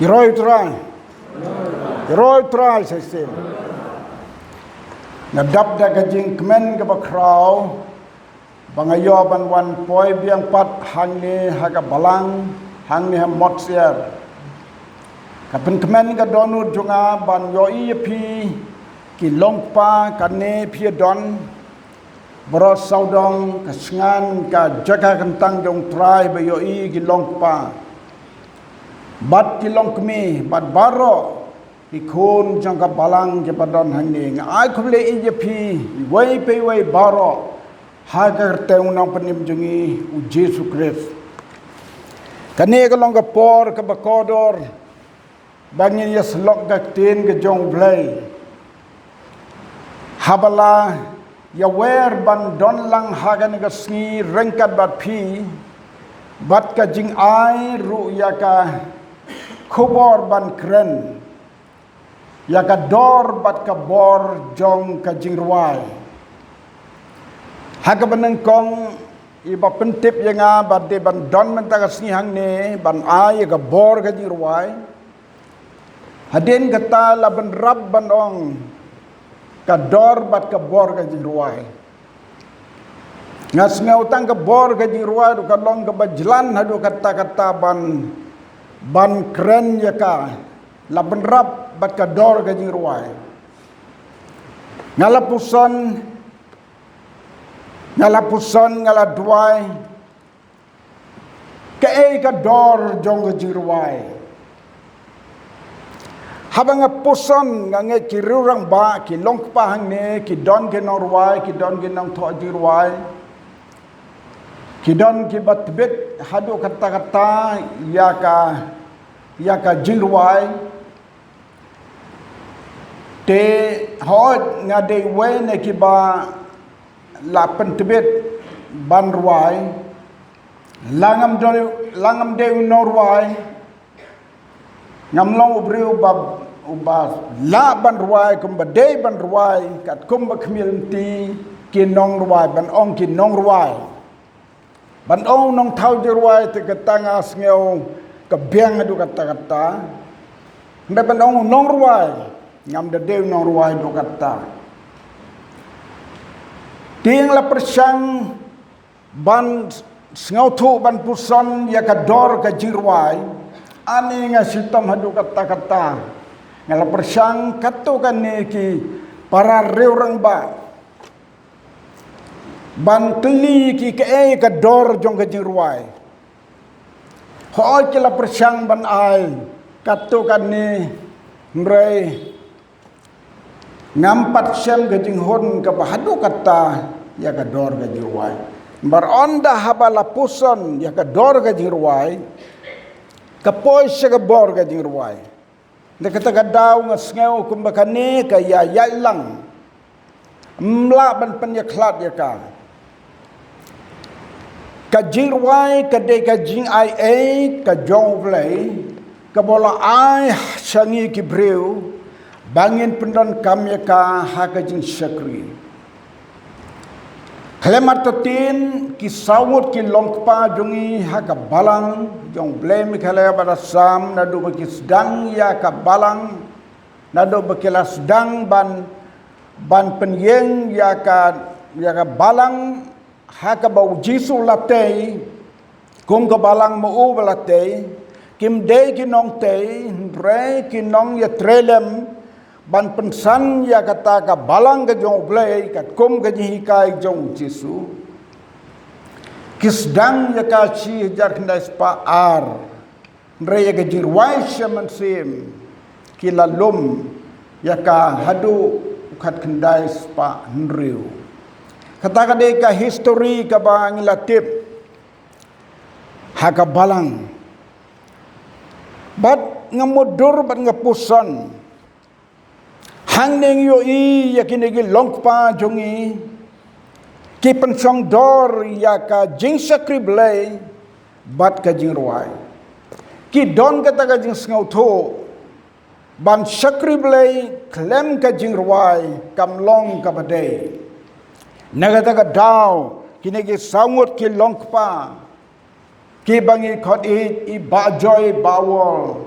Kiroi try sistem. Ngadap da gajing kemen ke bakrau bangayo ban wan poi biang pat hang ni haga balang hang ni mot siar. Kapen kemen ka donu junga ban yo pi ki longpa kane pi don bro saudong kasengan ka jaga kentang dong try ba yo ki longpa. Bat ki longkmi bat baro ikun jangka balang ke padon hangning ai kule pi wei pe wei baro hagar te unang panim jungi u Jesu Christ kane ka long ka por ka bakodor bangin yes lok ka tin ka jong blai habala ya wer ban don lang hagan ka sngi rengkat bat pi bat ka jing ai ru ya ka khobor ban kren ya ka dor bat ka bor jong ka jingruai haga beneng kong iba pentip yanga bat de ban don men ta sni hang ne ban ai ka bor ka jingruai haden kata la ban rab ban ong ka dor bat ka bor ka jingruai ngas ngau tang ka bor ka jingruai du ka long ka bajlan hadu kata ban kren ya ka la ban rab bat ka dor ka jingruai ngala puson ngala duai ka ka dor jong ka jingruai habang puson ngange ki rurang ba ki long pa hang ne ki don ke norwai ki don ke nang tho jingruai ki don ki bat bet hadu kata ya ka jingruai te hot ngade we ne ki ba la pentebet ban ruai langam de norwai ngam long ubriu ba la ban ruai kum ba de ban ruai kat kum ba khmil ti ki nong ruai ban ong ki nong ruai ban ong nong thau de ruai te katanga sngeu ka beng adu kata nda ban ong nong ruai ngam da dew nong ruai do kata ting la persang ban sngau thu ban puson ya ka dor ka jirwai ani nga sitam hadu kata ngala persang katu kan ne ki para reurang ba ban teli ki ka dor jong ka jirwai hoi ki la persang ban ai katu kan ne mrei ngampat sem gajing hon ka bahadu kata ya ka dor ka jirwai bar onda habala puson ya ka dor ka jirwai ka poi se ka bor ka jirwai de kata ka daw nga sngew kumbakane ka ya lang mla ban pan ya khlat ya ka jirwai ka de ka jing ai ka jong vlei ka bola ai sangi ki breu bangin pendon kamya ka hakajing syakri klemat tatin ki sawut ki longpa jongi haka balang jong blem khala barasam nadu baki sedang ya ka balang nadu baki sedang ban penyeng ya ka balang haka bau jisu latei kum ka balang mo latei kim de ki nong tei re ki nong ya trelem ban pensan ya kata ka balang ka jong blai kat kum ka jihikai jong Jesu kisdang ya ka chi jar kna spa ar re ya ka jirwai shaman sim kilalum ya ka hadu khat kendai spa nriu kata ka de ka history ka ba ngilatip ha ka balang bat ngamudur bat ngapuson hang neng yo ya kinegi longpa jongi ki pensong dor ya ka jing sakri blai bat ka jing ruai ki don kata ka jing ngau tho ban sakri blai klem ka jing ruai kam long ka badai nagata ka daw kinegi sangut ki longpa ki bangi khot i ba joy bawol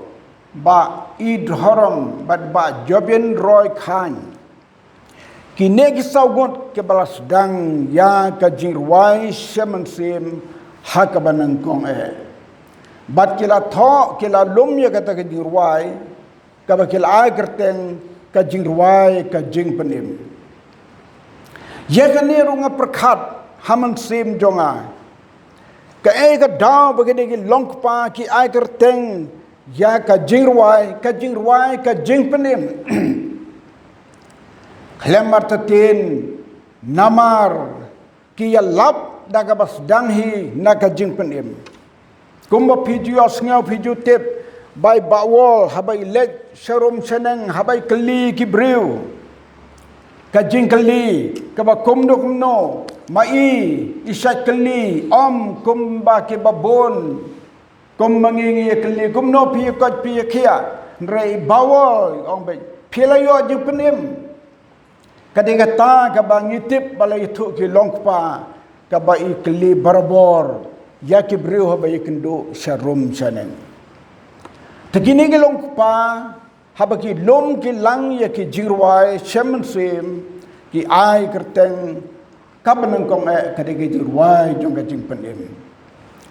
ba idharam ba jobin roy khan kine gisaugot ke balas dang ya ka jingwai shemen sim hakabanang kong bat kila tho kila lum ya kata ka jingwai ka bakil ai kerteng ka jingwai ka jing penim ya kane runga perkhat haman sim jonga ka ka daw bagede ki longpa ki ai kerteng ya ka jingwai ka jing penim Klemar tatin namar kiya lap daga bas danghi naga jing penim. Kumba piju asngau piju tip by bawol habai let sharum seneng habai keli kibriu. Kajing keli kaba kumdo kumno mai isat keli om kumba ki babon kum mangingi keli kumno pi kot pi kia rei bawol ong bai pilayo jing penim. Kadang-kadang kaba ngitip balai itu ki longpa kaba ikli barbor ya ki briu haba ikendu sharum saneng. Tegini ki longpa haba ki lom ki lang ya ki jirwai shemen sim ki ai kerteng kabanang kong kadang jirwai jong ka jing penim.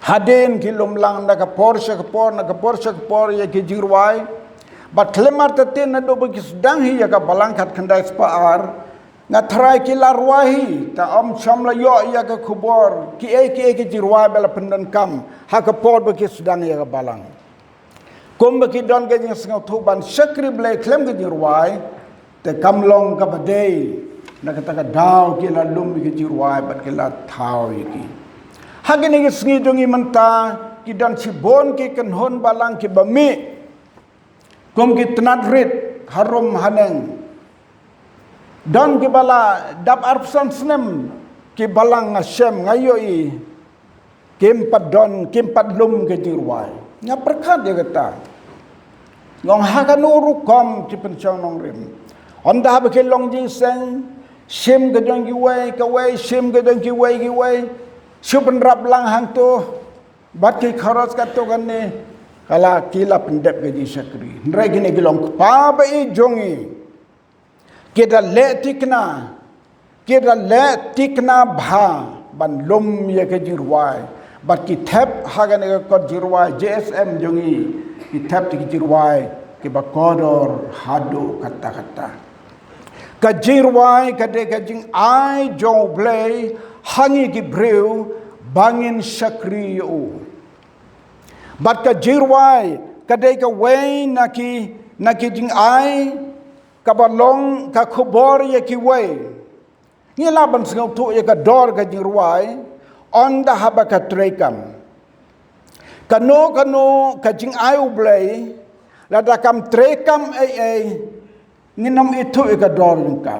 Haden ki lom lang na ka porsche ya ki jirwai bat klemar tatin na do bagi sedang hi ya ka balangkat kendai spaar ngatrai ki larwahi ta om samla yo ya ka kubor ki jirwa bela pendan kam ha ka pod bagi sedang ya ka balang kom bagi don ga jing sngau thuban sakri blai klem ga jirwai te kamlong ka badei na kata ka daw ki la lum ki jirwai bat ki la thau ki ha ga ni sngi jongi manta ki dan sibon ki kenhon balang ki bami kom ki tnadrit harum haneng dan kibala dap arpsan senem kibalang ngasem ngayoi kimpat don kimpat lum ke jirwai nga perkat dia kata ngong hakanuru kom ki pencang nong rim onda ha ke long jing seng sim ke dong ki wai sim ke dong ki wai supen rap lang hang tu bat ki kharas ka to kan ne kala kila pendep ke ji sakri ndrai gine gilong pa ba i jongi kita le tikna bha ban lum ya ke jirwai bat ki thep hagan ke ko jirwai JSM jongi ki thep ki jirwai ki ba kodor hadu kata ka jirwai ka de ka jing ai jong blai hangi ki breu bangin sakri u bat ka jirwai ka de ka wei na ki jing ai kabalong ka kubor ya ki wei ni laban sngau tu ya ka dor ka jirwai on da haba ka trekam kano ka jing ayu blai la da kam trekam nginam itu ya ka dor ka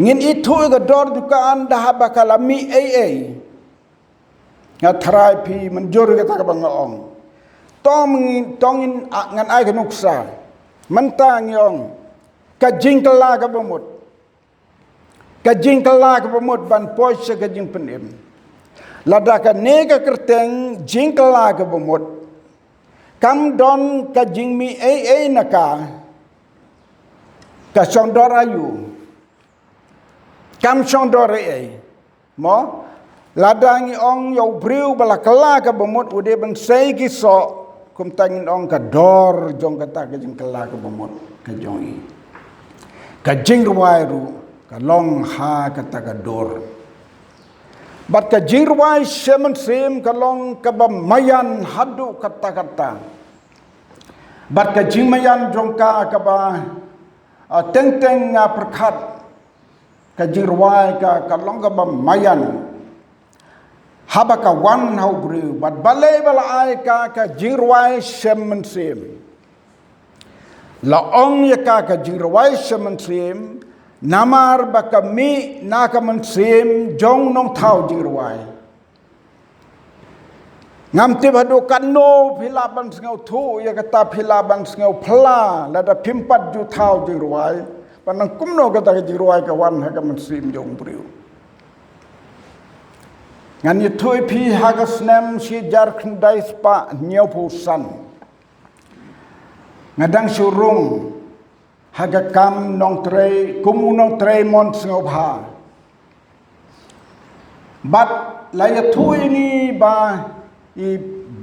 ngin itu ya ka dor ka anda haba ka lami nga trai pi menjur ka ta ka bangong tongin ngan ai ka nuksa mentang yong kajing kala ka bamut ban pois ka jing penim lada ka ne ka kerteng jing kala ka bamut kam don ka jing mi naka ka sondor ayu kam sondor mo lada ngi ong yo briu bala kala ka bamut ude ban sei ki so kum tangin ong ka dor jong kata ka jing kala ka bamut ka jongi ka jing ruai ru ka long ha kata ka dor bat ka jing ruai shemen sim ka long ka bamayan hadu kata bat ka jing mayan jong ka ba teng perkhat ka jing ruai ka long ka bamayan haba ka wan hau briu bat balai bala ai ka jirwai shemen sim la ong ya ka jirwai shemen sim namar ba ka mi na ka men sim jong nong thau jirwai ngam te badu kanno philaban sngau thu ya kata philaban sngau phla la da phimpat ju thau jirwai panang kumno kata jirwai ka wan ha ka men sim jong briu ngan yuthui pi hagasnem si jar khandai spa nyau pusan ngadang surung haga kam nong tre kumu nong tre mon sngobha bat laya tu ini ba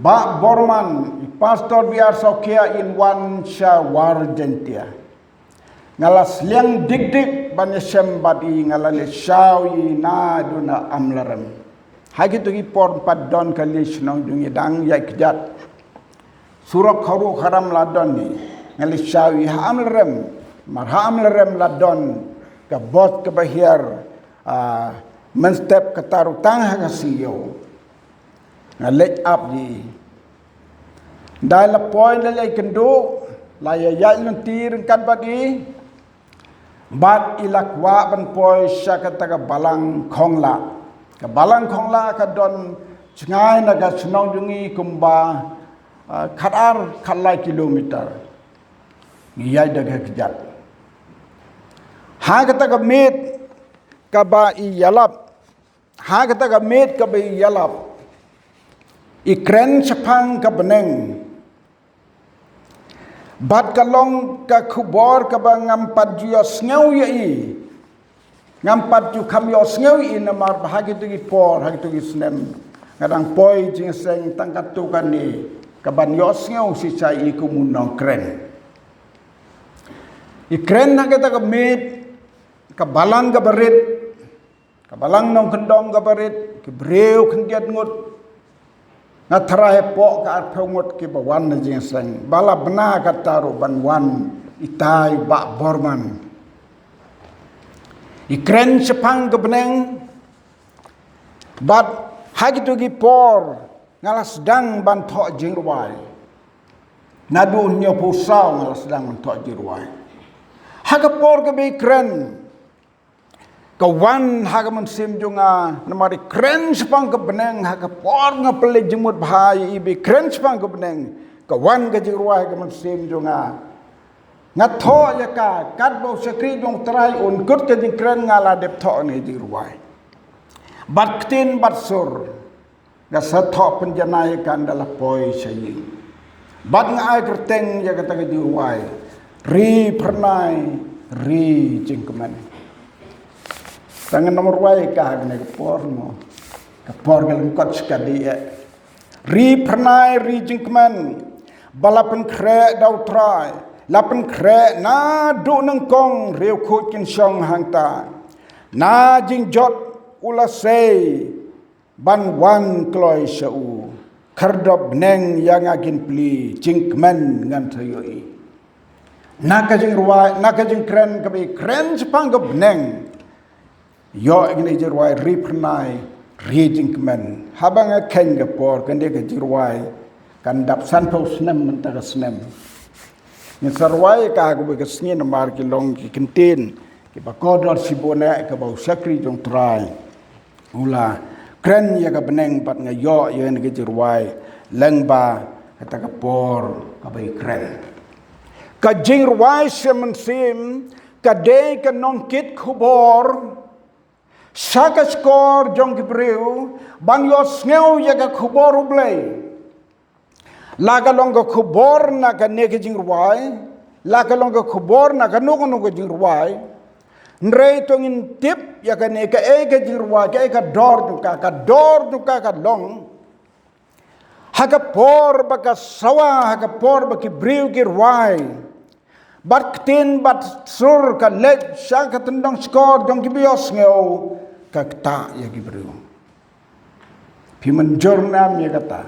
Borman i pastor biar sokia in wan shawar jentia ngalas liang dik ban yesem badi ngalale shawi na duna amlaram hagi tu gi por pat don kalish nong dungi dang ya kjat surak kharu kharam ladon ni ngali shawi amlaram mar amlaram ladon ka bot ka bahir menstep kataru tang haga siyo ngalet up di dai la point la kendo la ya lentir kan bagi bat ilakwa ban poi syakata ka balang khongla ka don chngai naga chnong jungi kumba khatar khalai kilometer ngiyai daga kejat ha kata ka mit ka ba i yalap ha kata ka mit ka ba i yalap ikren chapang ka beneng bat kalong ka khubor ka ba ngampat jua sneu ye ngampat ju kham yo sneu in mar bahagi tu gi por hagi tu gi snem ngadang poi jing seng tangkat tu kan ni ka ban yo sneu si chai ku munong kren ikren na kita ka mit ka balang ka barit ka balang nong kendong ka barit ki breu kendiat ngut na terahe po ka arphongot ki bawan na jing seng bala bena ka taru ban wan itai ba Borman ikren sepang ke beneng bat hagi tu gi por ngalas sedang ban thok jingruai nadu nyo pusau ngalas sedang ban thok jingruai haga por ke be ikren kawan haga mensim junga namari kren sepang ke beneng haga por ngapele jemut bahai ibe kren sepang ke beneng kawan ke jingruai haga mensim junga ngatho ya ka kat bo sekri jong trai un kut ke jingkren ngala dep tho ni jingruai bat tin bat sur ga satho penjanai kan dalah poi sayi bat ngai kerteng ya kata ke jingruai ri pernai ri jingkeman tangan nomor wai ka ne por mo ka por galam kot skadi ri pernai ri jingkeman balapen kre dau trai lapen kre na du nang kong reu khut kin song hang ta na jing jot ula sei ban wan kloi shau khardop neng yang agin pli jingkeman ngan thayoi na ka jing ruai na ka jing kren ka be kren sepang ka neng yo igni jirwai ripnai reading men habang a ken ga por kan de ga jirwai kan dap san po snem menta ga snem ni sarwai ka ga ga snin mar ki long ki kintin ki ba kodor sibona ka ba sakri jong trai ula kren ya ga beneng pat nga yo ye ga jirwai leng ba kata ga por ka ba kren ka jirwai semen sim ka de ka nong kit khubor Saka skor jong kibreu ban yo sneu ya ka khubor ublei laga longa khubor na ka ne ke jingruai laga longa khubor na ka no ko jingruai ndrei tongin tip ya ka ne ka e ke jingruai ka dor du ka long haga por ba ka sawa haga por ba kibreu ki ruai bat tin bat sur ka let saka tendang skor jong kibios ngeu kakta ya gibreu pimen jornam ya kata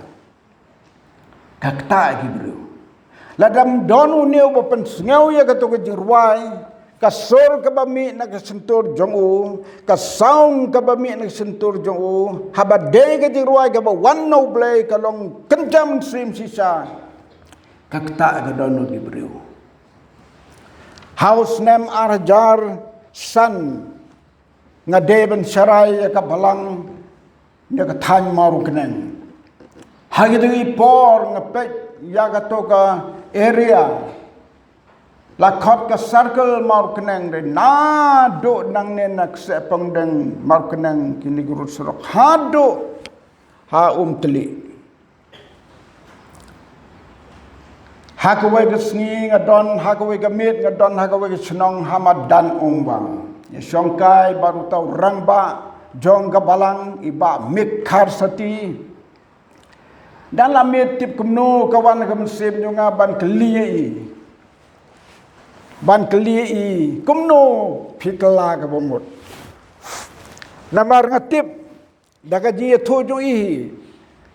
kakta gibreu ladam donu neu bopen ngeu ya kata ke jirwai kasur ke bami na kesentur jongu kasaung ke bami na kesentur jongu habade ke jirwai ke ba wanno blai kalong kenjam sim sisa kakta ke donu gibreu house name arjar san nga deben sarai ka balang nya ka than maru kenen hagi du por nga pe ya ka to ka area la khot ka circle maru kenen re na do nang ne nak se pangdeng maru kenen kini guru surok ha do ha teli Hakawai ke sengi ngadon, hakawai ke mit ngadon, hakawai ke senong hamad dan umbang. Ya syongkai baru tahu rangba jong ke balang iba mit kar sati. Dalam mit tip kumno kawan ke musim juga ban kelii. Ban kelii kumno pikela ke bomut. Namar ngatip daga ji tu jo i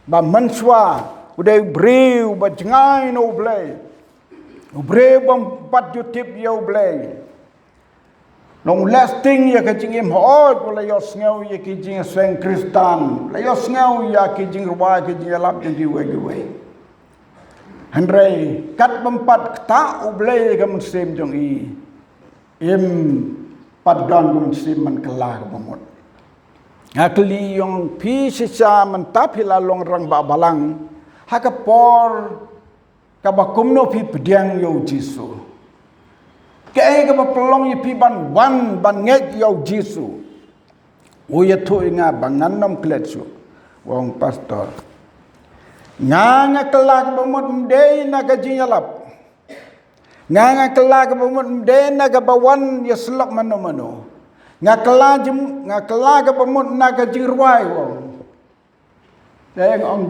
ba manswa udai breu ba jangai no blai. Breu bam pat jo tip yo blai. Nong lasting ya ke jing im hot wala yo sneu ya ke jing seng kristan la yo sneu ya ke jing ruwa ke jing lap jing we handrai kat mempat ta ublei ke musim jong i im paddan ke musim man kelah bomot akli yong pi sisa mentap hilalong rang ba balang hakapor kabakumno pi pediang yo jisu kaya ka pelong ipi ban wan ban nget yau jisu. Uya tu inga bangan nom kletsu. Wong pastor. Nganga kelak bumut mdei naga jinyalap. Nganga kelak bumut mdei naga bawan ya selok mano-mano. Ngakela bumut naga jirwai wong. Dayang ong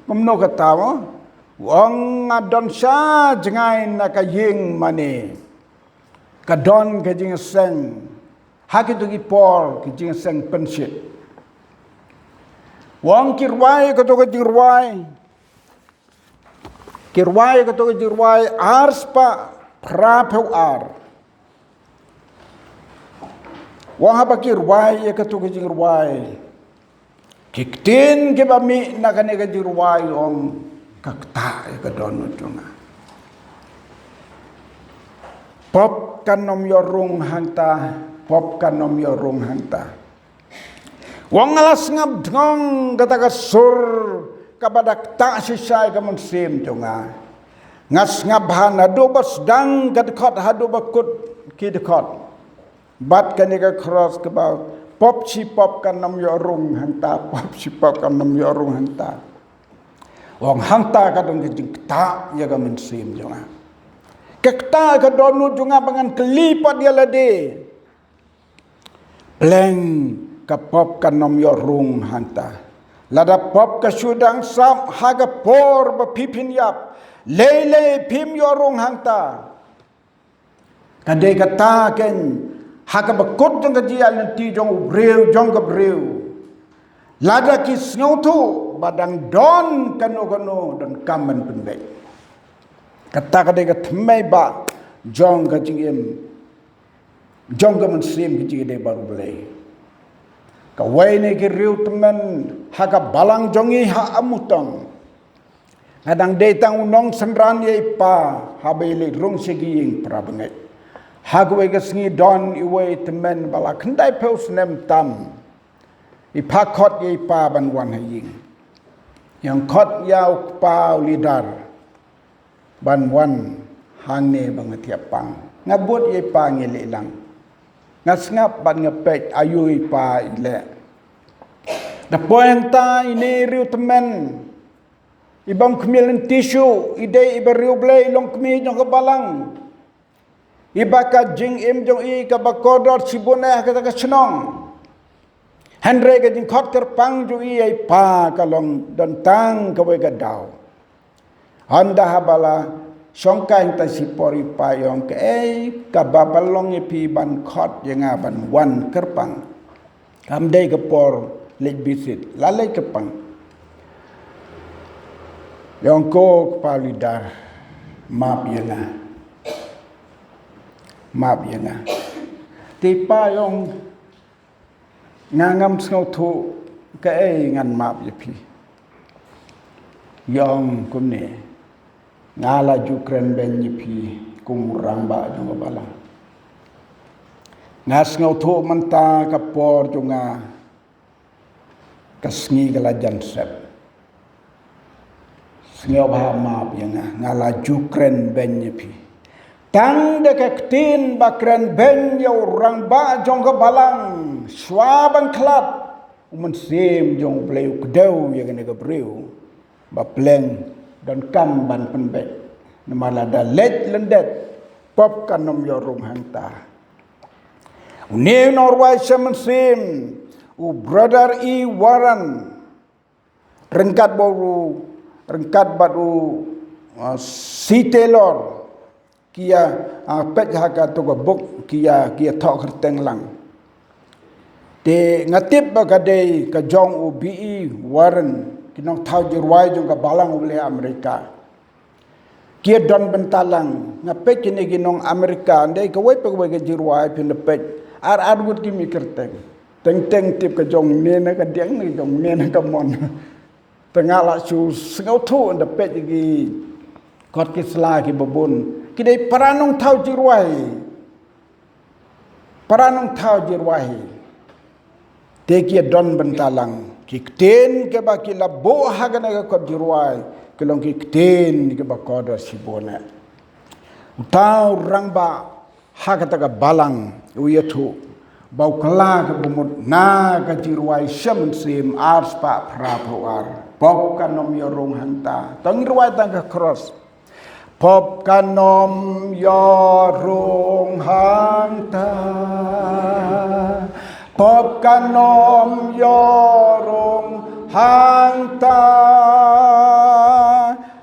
gumno kata mo. Wong ngadon sya jengai naga ying mane. Kadon ke jing seng hak itu ki por ke jing seng pensit wong kirwai ke to ke jirwai ars pa prapeu ar wong apa kirwai ke to ke jirwai kiktin ke bami nak ne ke jirwai om kakta ke don utuna pop kanom yorung hangta pop kanom yorung hangta wong alas ngab dong kata kasur kabadak tak sisai ke musim jonga ngas ngabhan adu bas dang kadkot hadu bakut kidkot bat kanika cross ke bau pop si pop kanom yorung hangta pop si pop kanom yorung hangta wong hangta kadang kejing tak ya ke musim jonga kekta ke donu juga bangan kelipat dia lade. Pleng ke pop ke nom yorung hanta. Lada pop ke sudang sam haga por bepipin yap. Lele pim yorung hanta. Kadai kata ken haga bekut jong ke dia nanti jong breu jong ke breu. Lada kis ngotu badang don kano dan kamen pendek. Kata kadai ke temai ba jong ke jingim jong ke musim ke jingim baru belai kawai ni ke riu teman haka balang jongi ha amutang kadang datang unong senran ye pa habele rong seging prabengai hagwe ke sengi don iwe teman bala kendai peus nem tam ipakot ye pa ban wan haying yang kot yau pa lidar ban wan hang ne bang tiapang ngabut ye pa ngele lang ngasngap ban ngepek ayu pa ile da poeng ta ini riu temen ibang kemilen tisu ide iberiu blai long kemi jong kebalang ibaka jing im jong i ka bakodor sibuneh kata ka senong Henry ke jing khot kerpang ju i ai pa kalong dan tang ka we ka dau Anda habala songkai ta sipori payong ke kababalong pi ban khot yenga ban wan kerpang kamdai ke por lek bisit lalai kepang yang ko palidar map yenga tipa yong ngangam snautu ke ngan map yepi yong kunne ngala jukren ben nyipi kumurang ba jong bala ngas ngau tho manta kapor junga kasngi gala jansep sngiau ba ma pianga ngala jukren ben nyipi tang de kaktin bakren ben yo rang ba jong balang swaban klat umen sim jong bleu kedau ya gane gabreu ba pleng dan kam ban penbek Namalada let lendet pop kanom yorum hanta. Uni Norway semensim u brother E Warren rengkat baru si Taylor kia pet haka to bok kia thok kerteng lang. De ngatip bagade ka jong u BE Warren kinong thau jirwai jong ka balang ule Amerika. Kia don bentalang ngapet kini ginong Amerika ande ka wai pagwai ka jirwai pinepet ar gut ki mikerteng. Teng tip ka jong nena ka diang ni jong nena ka mon. Tengah la su sengau tu anda pet gi kot ki sla ki babun. Kidai paranong thau jirwai. Paranong thau jirwai. Tekia don bentalang kikten ke baki labo hagana ka kot jirwai kelong kikten ke bakoda sibona utau rangba hagata ka balang uyatu bau kala ka bumut na ka jirwai shaman sim ars pa prapuar pop kanom yorong hanta tang jirwai tang ka cross pop kanom yorong hanta pop kanom yorong hanta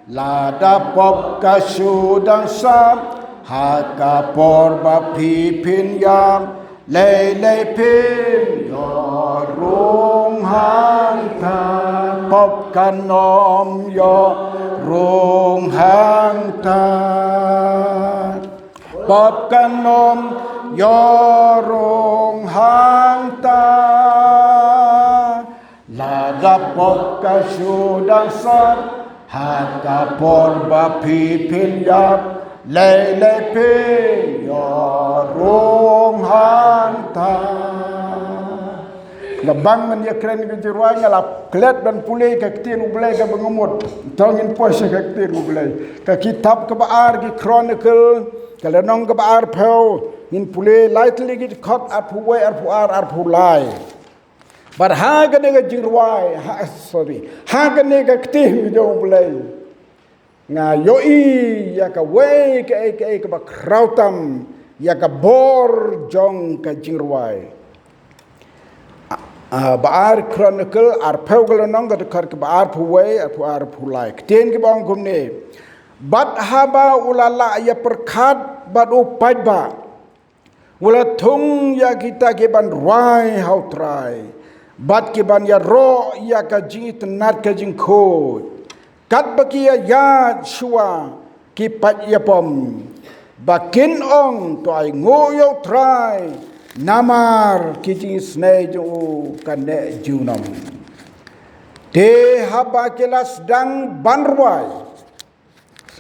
lada pop kasudang sap haka porba pipin yang lele pin yorong hanta pop kanom yorong hanta pop kanom yorong hanta lada pop kasudang sap haka porba pipin yap lele pin yorong hanta labang man ya kren ke jirwai ngala klet dan pulai ka ktin ublai ka bangumut tongin posa ka ktin ublai ka kitab ka baar ki chronicle kala nong ka baar phau in pulai lightly ki khot arpuai arpulai bar ha ka ne ka jirwai ha ka ne ka ktin jo ublai nga yoi ya ka we ka ba krautam ya ka bor jong ka jirwai baar chronicle arpau kala nong ka khar ka baar puai arpulai ktin ki bang kumne bat haba ulala ya perkhat bat upai ba ula thung ya kita ke ban ruai hau trai bat ke ban ya ro ya ka jing tenat ka jing ko kat baki ya shua ki pat ya pom bakin ong to ai ngo yo trai namar ki jing snai jo kane junam te haba kelas dang ban ruai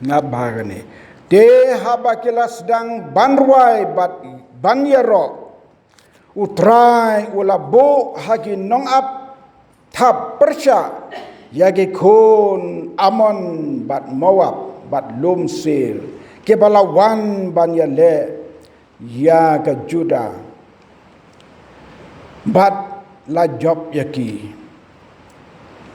ngap bagane te haba kelas dang banruai bat banyaro utrai ulabo hagi nong ap thap persha yagi khon amon bat mawap bat lumsir ke balawan banyale ya ka juda bat la job yaki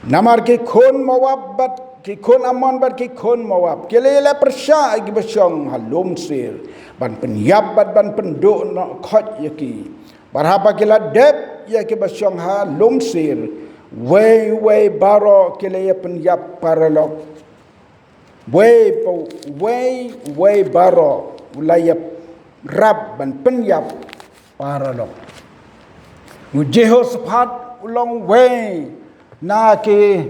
namar ke khon mawap bat ki khon amon bat ki khon mawap kelele persya agi basyong halum sir ban penyap ban penduk no khot yaki barhapa kila dep ya ki basyong halum sir way baro kelele penyap paralok way baro ulayap rab ban penyap paralok mujeho sepat ulong way na ki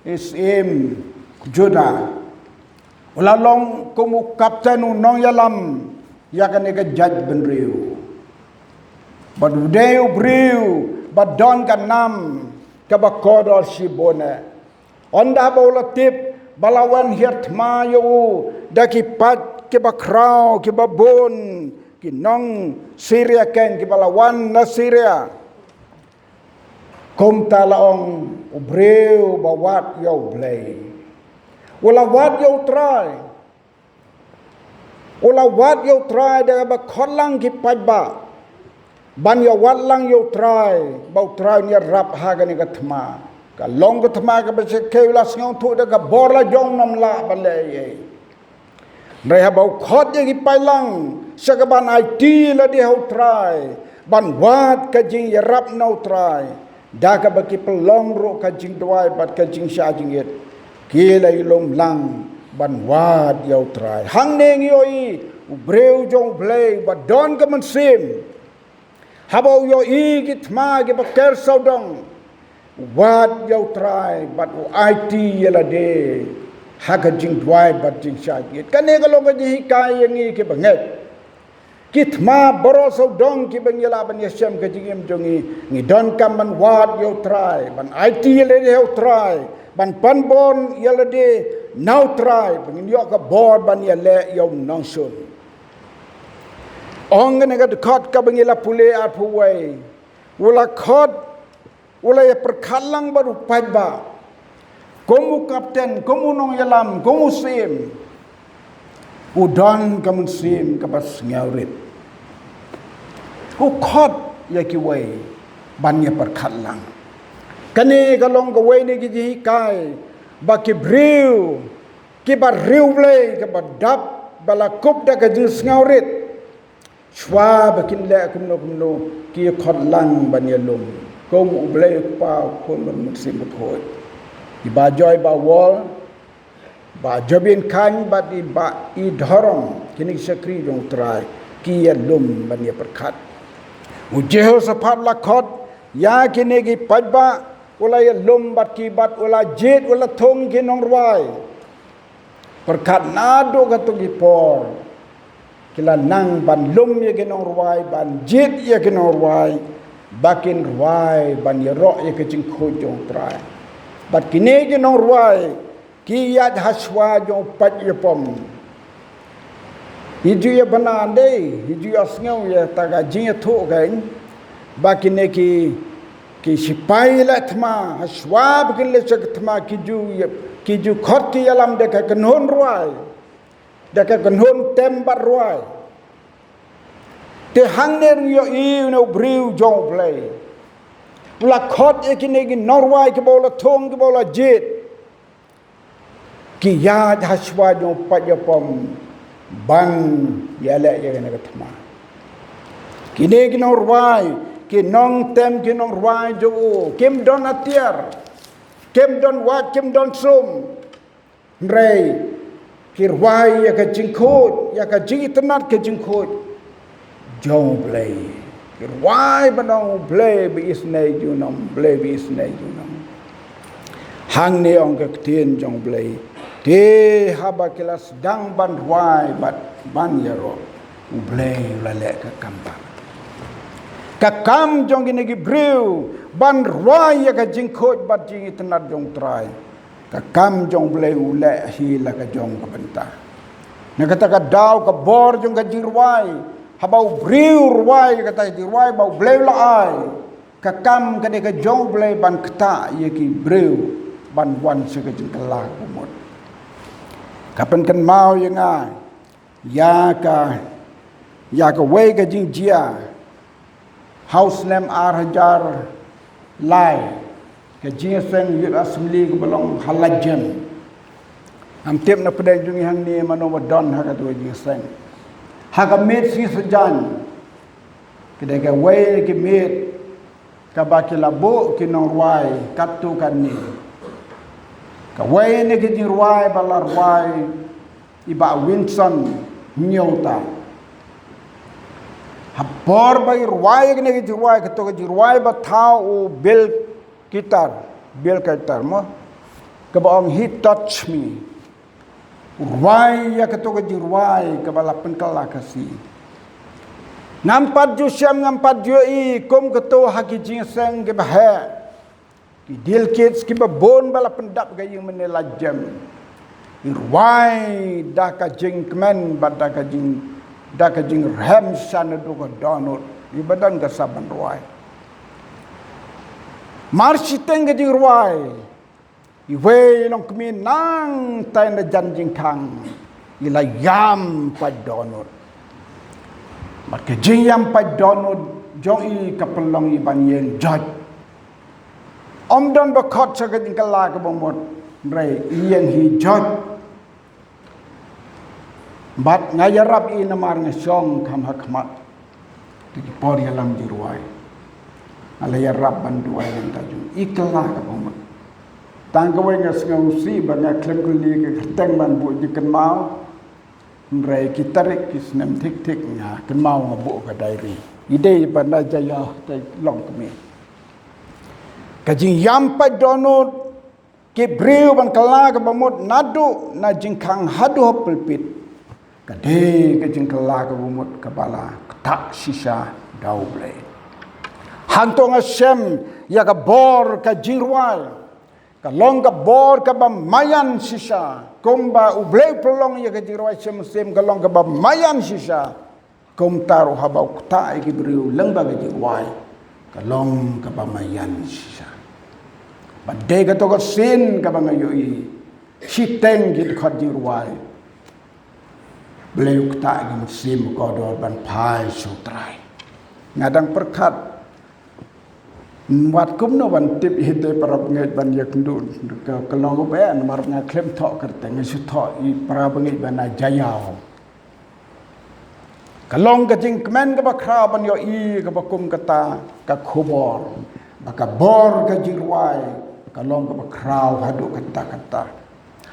SM Juda ulalong kumu kaptenu nong yalam yakan eka judge benriu badudeu briu badon kanam kabakodor sibone onda baulatip balawan hirtma yo daki pat ke bakrau ke babon ki nong Syria ken ke balawan na Syria kom talaong ubreu bawat yo blay wala wat yo try da ba kholang ki pajba ban yo wat lang yo try bau try ni rap ha ga ni ka thma ka long ka thma ka ba se keula sngau thu da ka bor la jong nam la ba le ye Rai habau khot ye ki pailang sagaban IT la di hau try ban wat ka jing yarap nau try da ka baki pelong ro ka jing dwai bat ka jing sha jing yet ki la ilom lang ban wat yau try hang neng yoi ubreu jong blei ba don ka man sim habau yo i ki thma ki ba ker saudong wat yau try bat u IT yela de haka jing dwai bat jing sha yet kane ka long ka ji kai yang i ki banget kitma boroso dong ki bangila ban yesem ka jingem jongi ni don kam man wat yo try ban IT yele de yo try ban panbon yele de now try bangin yo ka bor ban yele yo nongsun ong ne ga khot ka bangila pule a puwai wala khot wala ya perkhalang baru paiba komu kapten komu nong yalam komu sim udon kamun sim kapas ngaurit ku khot ya ki wei ban ya perkhalang kane kalong ka wei ne ki ji kai ba ki briu ki ba riu ble ka ba dap bala kup da ka jis ngaurit chwa ba kin le kumno ki khot lang ban ya lum kom u ble pa kon ban sim khoi di ba joy ba wall ba jobin kan ba di ba I dharam kini sakri jong trai ki ya lum ban ya perkhat ujeho sapat la khot ya kini gi pajba ula ya lum bat ki bat ula jet ula thong ki nong rwai perkhat nado ka tu gi por kila nang ban lum ya ki nong rwai ban jet ya ki nong rwai bakin rwai ban ya ro ya ki jing kho jong trai bat kini ki nong rwai ki yat haswa jong pat ya pom hiju ya banande hiju ya sngaw ya taga jing ya tho gain bakine ki sipai la thma haswa bakin le chak thma ki ju khot ki alam de ka kanhon ruai de ka kanhon tembat ruai te hang ne yo I no briu jong play la khot e ki ne ki norwai ki bola thong ki bola jet ki ya haswa jong pat ya pom ban yale ya ne thma kine ki nong rwai ki nong tem ki nong rwai jo kim don atiar kim don wat kim don sum rei ki rwai ya ka jingkhot ya ka jingitnat ka jingkhot jong play ki rwai banong play bi isne ju nong play bi isne ju nong hang ne ong ka tien jong play te haba kelas dang ban rwai bat ban yaro ublei la le ka kamba ka kam jong gine gi breu ban rwai ya ka jingkhot bat jing itnat jong trai ka kam jong blei ule hi la ka jong ka benta na kata ka daw ka bor jong ka jing rwai habau breu rwai ka ta jing rwai bau blei la ai ka kam ka de ka jong blei ban kta ye ki breu ban wan se ka jing kala ku mot kapan kan mau yang ai ya ka wei ka jing jia house name hajar lai ka jing seng yut assembly ko belong halajan am tip na pedai jung hang ni mano wadon ha ka tu jing seng ha ka met si sejan kedai ka wei ki met ka ba ki labo ki nong wai katu kan ni ka wei ne ki jing wai balar wai iba Winson nyota habor bai ruai ne ki ruai ka to ki ruai ba thau o bel kitar mo ka ba ong he touch me ruai ya ka to ki ruai ka ba lapen kala kasi nampat ju syam nampat ju I kom ka to ha ki jing seng ke ba ha ki dil kids ki ba bon ba lapen dap ga yung menela jam ruai da ka jing kmen ba da ka jing ram san do ka donot ibadan ka saban ruai marsi teng ka jing ruai I we nong kmi nang tai na jan jing kang ila yam pa donot mat ka jing yam pa donot jong I ka pelong I ban yen jot om don ba khot sa ka jing kala ka bomot rei yen hi jot Bat ngayarap inamar ngasong kam hakmat. Di por yalam jiruai. Alayarap banduai yang tajung. Iklah ka pamut. Tangkawai ngas ngausi banyak klem kuli ke keteng ban bu jikan mau. Nrai kitarik kisnem tik-tik nya kan mau ngabuk ka dairi. Ide banda jaya tai long kami. Kajing yampai donut ke briu ban kala ka pamut nadu na jingkang hadu pelpit. Kade kajing kala ka pamut kepala tak sisa dau blai. Hantong asem ya ka bor ka jirwai. Kalong ka bor ka bamayan sisa. Kumba ublay pelong ya ka jirwai sem kalong ka bamayan sisa. Kum taru habau kta ki briu lengba ka jirwai. Kalong ka bamayan sisa. Badai ka to ka sin ka bangayoi. Siteng ki ka jirwai. Blay kta ki musim kodor ban pai sutrai. Ngadang perkat wat kum no ban tip hite parab ngai ban yak ndun ka kalong be an mar nga klem thok karte ngai su thok I parab ngai ban jayao kalong ka jing kmen ka ba kra ban yo I ka ba kum kata ka khobor ka bor ka jirwai kalong ka ba krau hadu kata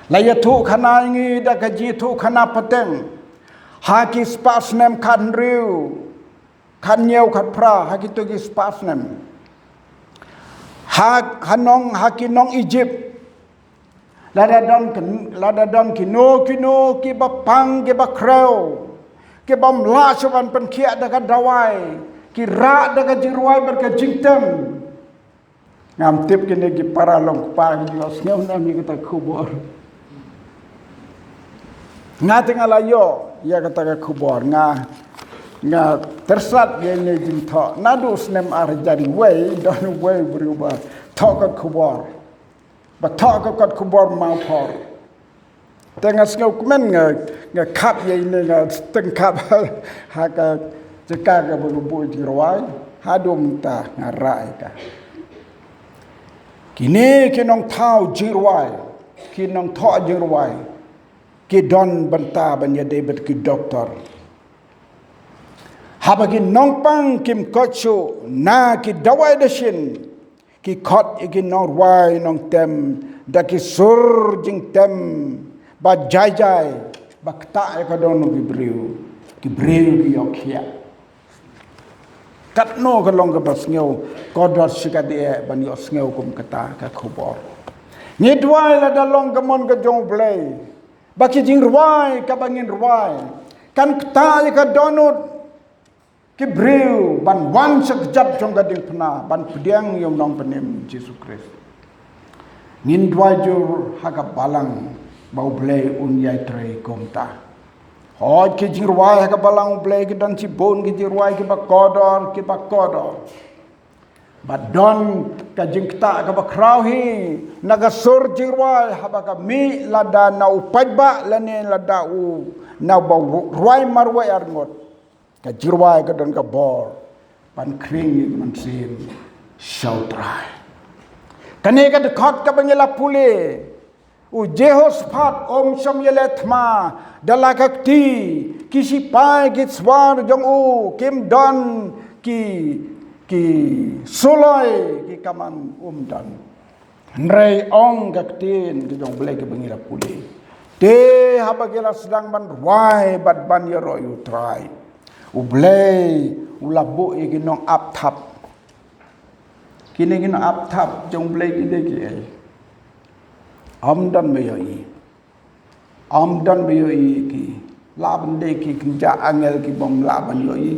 laya thu khana ngi da ka ji thu khana pateng ha ki spas nem kan riu kan nyeu khat pra ha ki tu ki spas nem hanong hakinong Egypt ladadon kino ki bapang ki bakrau ki bam la chuan pen khia da ka dawai ki ra da ka jirwai ber ka jingtem ngam tip kini ki paralong pa ki los ngeu na mi kita kubor ngate ngalayo ya kata ka kubor nga tersat ye ne jing tho nadu snem ar jadi way don way berubah thok kubor ba thok kubor mau por tengah ngau kemen nga kap ye ne nga teng kap ha ka jeka ka berubu jirwai hadum ta ngarai ka kini kinong thau jirwai kinong tho jirwai ki don banta ban ye debet ki doktor habagi nongpang kim kochu na ki dawai dashin ki khot iki norwai nong tem da ki sur jing tem ba jai ba kta ka don ki briu ki yokhia kat no ka long ka bas ngeu ko dor sika de ban yo ngeu kum kata ka khobor ni dwai la da long ka mon ka jong blai ba ki jing rwai ka bangin rwai kan kta ka donut ki briu ban wan sekejap jong gading pena ban pediang yom nong penim Yesus Kristus ngin dwajur haga balang bau blai un yai trei komta hoj ki jirwai haga balang blai ki dan cibon ki jirwai ki bakodor badon ka jingta ka bakrauhi naga sur jirwai haba ka mi lada na upajba lane lada u na bau ruai marwai arngot ka jirwai ka don ka bor pan kring man sim shautrai kane ka dekat ka bangela pule u Jehoshaphat om som yelethma dalakakti kisi pai git swar jong u kim don ki soloi ki kaman dan nrei ong kaktin ki jong blai ka bangela pule te habagela sedang ban ruai bat ban yero yu trai ublay ulabu iginong aptap kini ginong aptap jong blay kide ki amdan mayoi ki laban de ki kinja angel ki bom laban yoi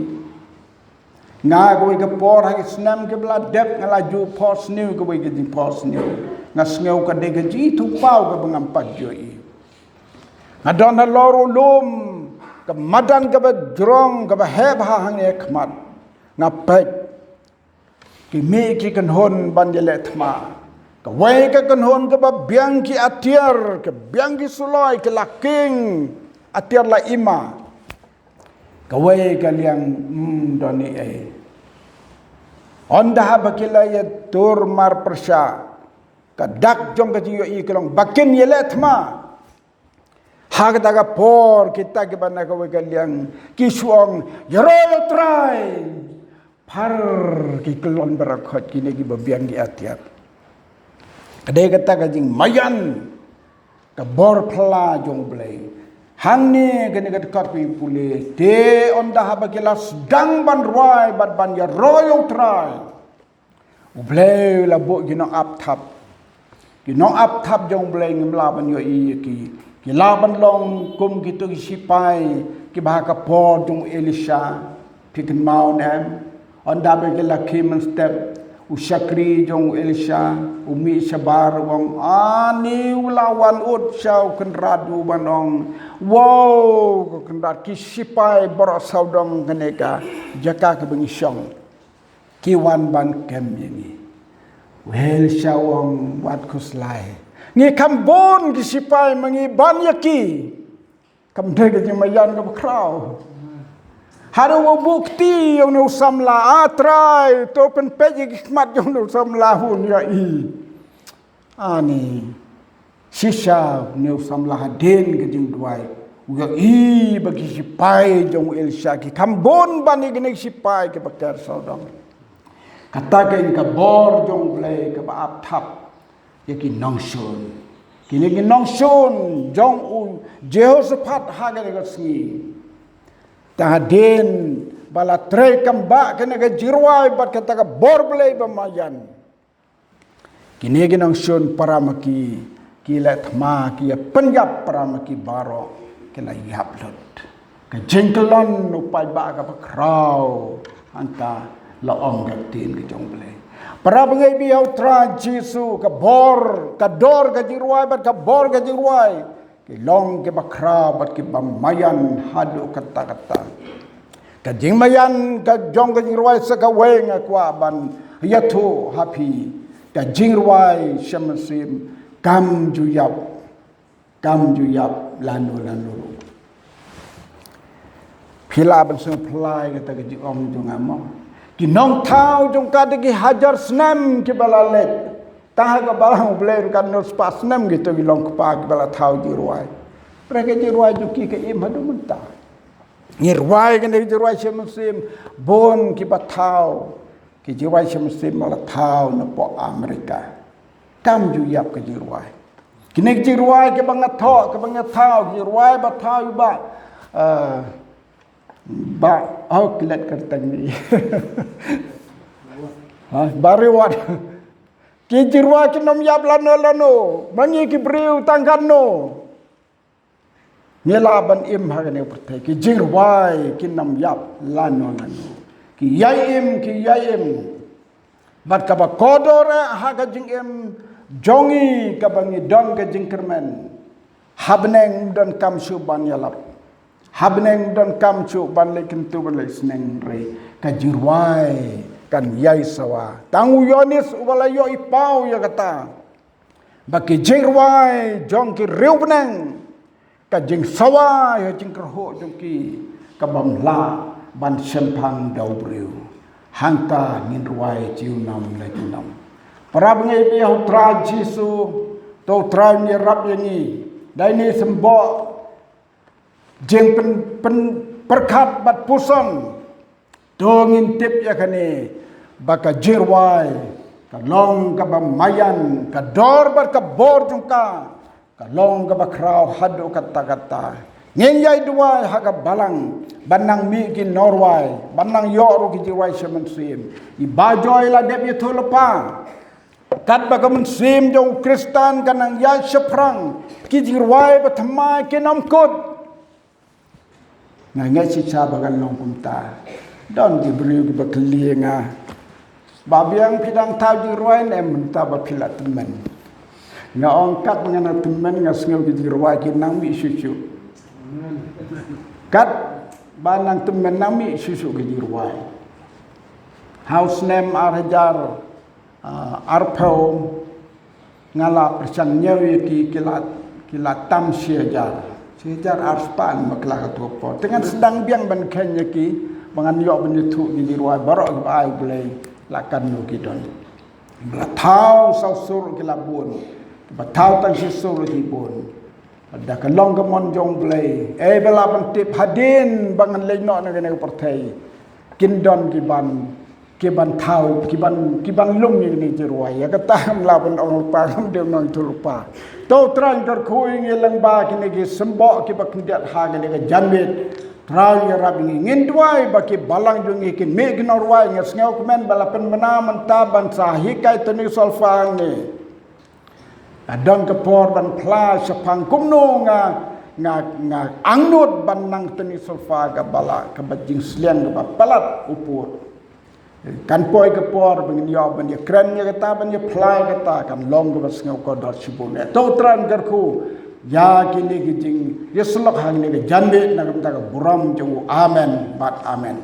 nga ko ke por ha snam ke bla dep ngala ju pos new ko ke di pos new ngas ngeu ka de ke ji tu pau ke bangam pat yoi ngadon na loro lum ka madan ka ba drong ka ba heb ha hang ekmat ngapet ki me ki kan hon ban yele thma ka wai ka kan hon ka ba biang ki atiar ka biang ki suloi ka laking atiar la ima ka wai ka liang doni onda ha bakila ya tur mar persya ka dak jong ka ji yo i kalong bakin yele thma Hak daga por kita ke bana ka wegaliang kisuang yaro try par ki kelon barakot kini ki babiang ki atiat. Kadai kata kajing mayan ka bor pla jong blai. Hang ni kene kat kat pi pule te onda haba kelas dang ban roi ban ya royal try. Ublei la bo ginong up tap. Ginong up tap jong blai ngimla ban yo i ki laban long kum gitu ki sipai ki bahaka por jong Elisha pikin mau nem onda be ke la kim step usakri jong Elisha umi sabar wong ani ulawan ut sau kan radu banong wow kan rad ki sipai bor saudong kaneka jaka ke bengisong ki wan ban kem ini wel sawong wat kuslai ngi kambon ki sipai mangi ban yaki kam dege jeng mayan ka kraw haru bukti yang no samla atrai to pen peji hikmat yang no samla hun ya i ani sisa no samla haden ke jeng duai uga i bagi sipai jong Elisha ki kambon ban ni sipai ke bakar saudang katakan ka bor jong blai ka ba tap yaki nongsun kini ki nongsun jong u Jehoshaphat haga ga si taden bala tre kamba kena ga jirwai bat kata ka borblei bamayan kini ki nongsun para maki kilat ma ki penyap para maki baro kena yaplut ka jengkelon upai ba ka kraw anta laong gatin ki jong blei para pengai biau tra Jesu ka bor ka dor ka jirwai bat ka bor ka jirwai ki long ke bakra bat ki bamayan hadu kata-kata ka jingmayan ka jong ka jirwai sa ka weng kwa ban yatu happy ka jirwai shamasim kam juyap lanu pila ban so plai kata ka jong jong among ki nong thau jong ka de hajar snam ki balalet tah ka balang bler kan no spas snam gitu ki long pa ki bala thau di ruai mereka di ruai ju ki ke im hadu munta ni ruai kan di ruai semusim bon ki bathau ki di ruai semusim mala thau no po Amerika kam ju yap ke di ruai kini di ruai ke bangat tho ke bangat thau ki ruai bathau ba ba au kilat kertang ni ha bariwat ki jirwa ki nom yap lano mangi ki briu tangkano nyelaban im hagane pertai ki jirwai ki nom yap lano ki yaim bat ka ba kodore haga jing em jongi ka bangi don ka jingkermen habneng don kam suban yalap habneng don kam chu ban le kentu ban le sneng re ka jirwai kan yai sawa tangu yonis wala yo ipau ya kata baki jirwai jong ki riubneng ka jing sawa ya jing kerho jong ki ka bamla ban sempang dau briu hangta ngin ruai ciu nam le nam para bengai bi hu tra Jesu to tra ni rap yani dai ni sembo jeng pen perkat bat puson dongin tip ya kane baka jirwai ka long ka bamayan ka dor bat ka bor jungka ka long ka bakraw hadu kata-kata ngenyai dua haga balang banang mi ki norway banang yoro ki jirwai semensim i bajoy la deb yetu lepa kat baka mensim jong Kristan kanang yai seprang ki jirwai batmai ki namkot ngai si sabagan long kumta don diberi ke baklinga babiang pidang tau di ruai nem mentah bapilat teman nga ongkat ngana teman nga sngau di ruai ki nang mi susu kat banang teman nang mi susu di ruai house name arjar arpau ngala persan nyawi ki kilat tam siajar sejar arspan maklah tupo dengan sedang biang ban kenya ki bangan yo benyetu di ruai barok ai blai lakan no kidon blatau sausur ki labun batau tan sisur ki bun ada kalong ke monjong play bela pentip hadin bangan leno na kene partai kindon kiban tau kiban lum ni jeruai ya kata melawan orang lupa dia nang itu lupa tau terang kerkui ngelang ba kini ke sembok ki bak ndiat ha kene ke janbet terang ya rabi ngindwai baki balang jung ikin me gnorwai nges ngau kemen balapen menaman taban sahikai teni solfang ni adon kepor ban pla sepang kumno nga angnut ban nang teni solfa ga bala ka bajing slian ga palat upur kan poi kepor bengin yo ban ye kren ye kata ban ye pla kata kan long ga bas ngau ko dot sibune to tran garku ya kini gijing ye selok hang ni ga jande na ga buram jung amen bat amen